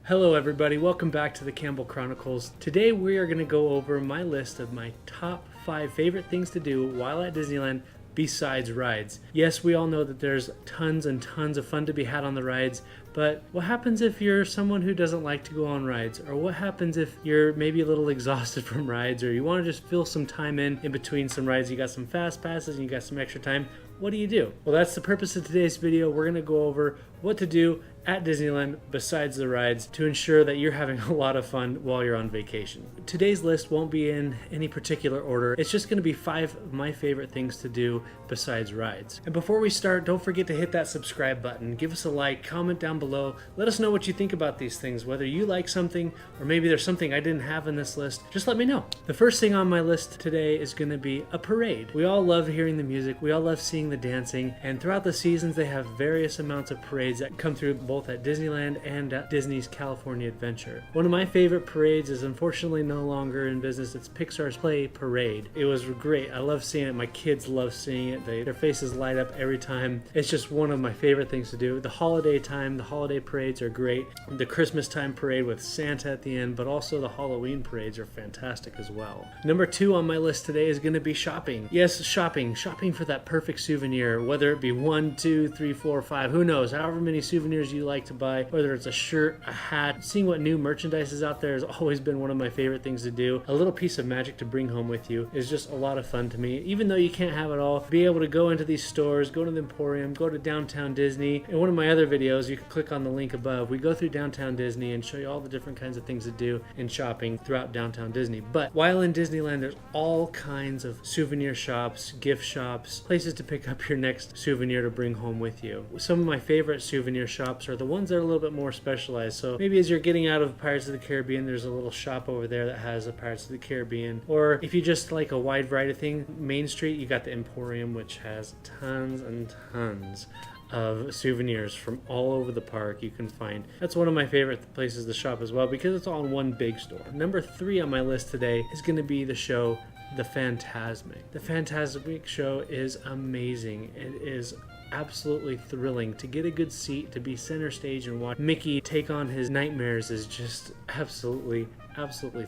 Hello everybody, welcome back to the Campbell Chronicles. Today we are going to go over my list of my top 5 favorite things to do while at Disneyland besides rides. Yes, we all know that there's tons and tons of fun to be had on the rides, but what happens if you're someone who doesn't like to go on rides? Or what happens if you're maybe a little exhausted from rides, or you want to just fill some time in between some rides? You got some fast passes and you got some extra time. What do? Well, that's the purpose of today's video. We're going to go over what to do at Disneyland besides the rides to ensure that you're having a lot of fun while you're on vacation. Today's list won't be in any particular order. It's just going to be 5 of my favorite things to do besides rides. And before we start, don't forget to hit that subscribe button. Give us a like, comment down below. Let us know what you think about these things, whether you like something or maybe there's something I didn't have in this list. Just let me know. The first thing on my list today is going to be a parade. We all love hearing the music. We all love seeing the dancing. And throughout the seasons, they have various amounts of parades that come through both at Disneyland and at Disney's California Adventure. One of my favorite parades is unfortunately no longer in business. It's Pixar's Play Parade. It was great. I love seeing it. My kids love seeing it. Their faces light up every time. It's just one of my favorite things to do. The holiday time, the holiday parades are great. The Christmas time parade with Santa at the end, but also the Halloween parades are fantastic as well. Number 2 on my list today is going to be shopping. Yes, shopping. Shopping for that perfect souvenir, whether it be 1, 2, 3, 4, 5, who knows, however many souvenirs you like to buy, whether it's a shirt, a hat. Seeing what new merchandise is out there has always been one of my favorite things to do. A little piece of magic to bring home with you is just a lot of fun to me. Even though you can't have it all, be able to go into these stores, go to the Emporium, go to Downtown Disney. In one of my other videos, you can click on the link above. We go through Downtown Disney and show you all the different kinds of things to do in shopping throughout Downtown Disney. But while in Disneyland, there's all kinds of souvenir shops, gift shops, places to pick up your next souvenir to bring home with you. Some of my favorite souvenir shops are the ones that are a little bit more specialized. So maybe as you're getting out of Pirates of the Caribbean, there's a little shop over there that has a Pirates of the Caribbean. Or if you just like a wide variety of things, Main Street, you got the Emporium, which has tons and tons of souvenirs from all over the park you can find. That's one of my favorite places to shop as well because it's all in one big store. Number 3 on my list today is going to be the show The Fantasmic. The Fantasmic show is amazing. It is absolutely thrilling. To get a good seat, to be center stage and watch Mickey take on his nightmares is just absolutely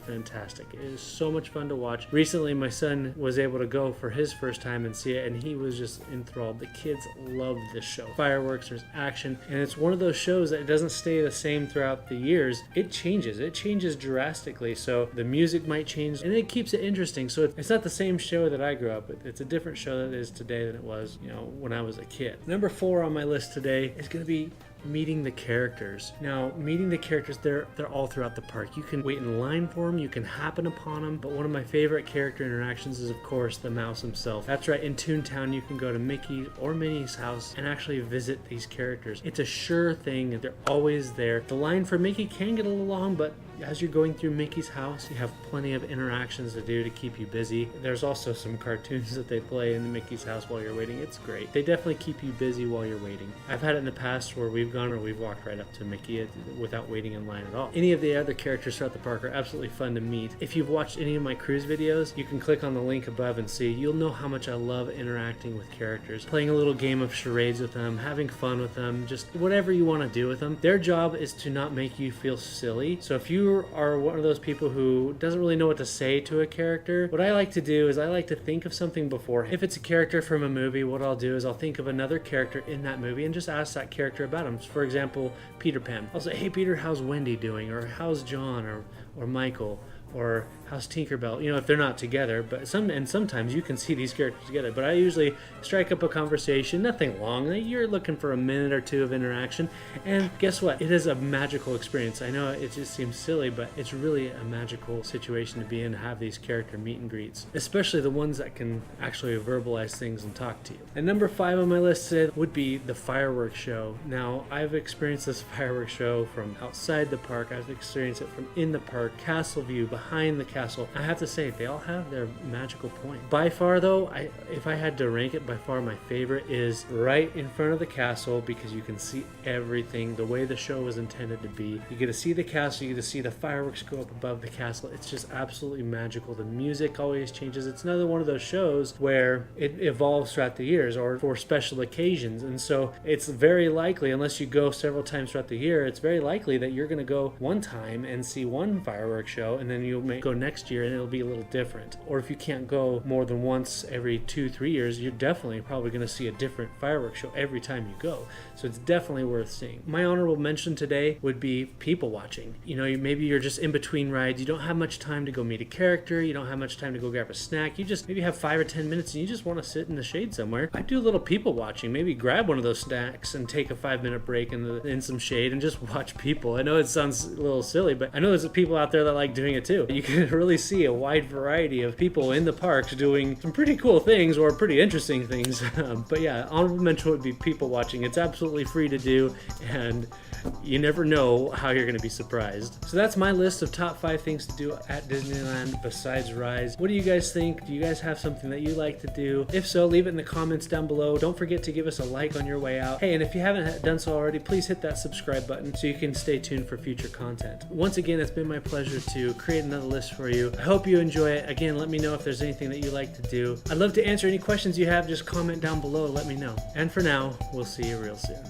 fantastic. It is so much fun to watch. Recently, my son was able to go for his first time and see it, and he was just enthralled. The kids love this show. Fireworks, there's action, and it's one of those shows that doesn't stay the same throughout the years. It changes drastically, so the music might change, and it keeps it interesting. So it's not the same show that I grew up with. It's a different show that it is today than it was, when I was a kid. Number 4 on my list today is going to be meeting the characters. Now, meeting the characters, they're all throughout the park. You can wait in line for them, you can happen upon them, but one of my favorite character interactions is, of course, the mouse himself. That's right, in Toontown, you can go to Mickey or Minnie's house and actually visit these characters. It's a sure thing, they're always there. The line for Mickey can get a little long, but as you're going through Mickey's house, you have plenty of interactions to do to keep you busy. There's also some cartoons that they play in Mickey's house while you're waiting. It's great. They definitely keep you busy while you're waiting. I've had it in the past where we've walked right up to Mickey without waiting in line at all. Any of the other characters throughout the park are absolutely fun to meet. If you've watched any of my cruise videos, you can click on the link above and see. You'll know how much I love interacting with characters, playing a little game of charades with them, having fun with them, just whatever you want to do with them. Their job is to not make you feel silly. So if you are one of those people who doesn't really know what to say to a character, what I like to do is I like to think of something before. If it's a character from a movie, what I'll do is I'll think of another character in that movie and just ask that character about him. For example, Peter Pan. I'll say, hey Peter, how's Wendy doing? Or how's John or Michael? Or how's Tinkerbell? If they're not together, but sometimes you can see these characters together. But I usually strike up a conversation, nothing long. You're looking for a minute or two of interaction, and guess what? It is a magical experience. I know it just seems silly, but it's really a magical situation to be in, to have these character meet and greets, especially the ones that can actually verbalize things and talk to you. And number 5 on my list today would be the fireworks show. Now, I've experienced this fireworks show from outside the park. I've experienced it from in the park, Castle View, behind the castle. I have to say, they all have their magical point. By far though, if I had to rank it, by far my favorite is right in front of the castle, because you can see everything the way the show was intended to be. You get to see the castle, you get to see the fireworks go up above the castle. It's just absolutely magical. The music always changes. It's another one of those shows where it evolves throughout the years or for special occasions, and so it's very likely, unless you go several times throughout the year, it's very likely that you're going to go one time and see one fireworks show, and then you may go next year and it'll be a little different. Or if you can't go more than once every 2-3 years, you're definitely probably going to see a different fireworks show every time you go. So it's definitely worth seeing. My honorable mention today would be people watching. You know, maybe you're just in between rides, you don't have much time to go meet a character, you don't have much time to go grab a snack, you just maybe have 5 or 10 minutes and you just want to sit in the shade somewhere. I do a little people watching, maybe grab one of those snacks and take a 5-minute break in some shade and just watch people. I know it sounds a little silly, but I know there's people out there that like doing it too. You can really see a wide variety of people in the parks doing some pretty cool things or pretty interesting things. But yeah, honorable mention would be people watching. It's absolutely free to do, and you never know how you're going to be surprised. So that's my list of top 5 things to do at Disneyland besides rides. What do you guys think? Do you guys have something that you like to do? If so, leave it in the comments down below. Don't forget to give us a like on your way out. Hey, and if you haven't done so already, please hit that subscribe button so you can stay tuned for future content. Once again, it's been my pleasure to create another list for you. I hope you enjoy it. Again, let me know if there's anything that you like to do. I'd love to answer any questions you have. Just comment down below and let me know. And for now, we'll see you real soon.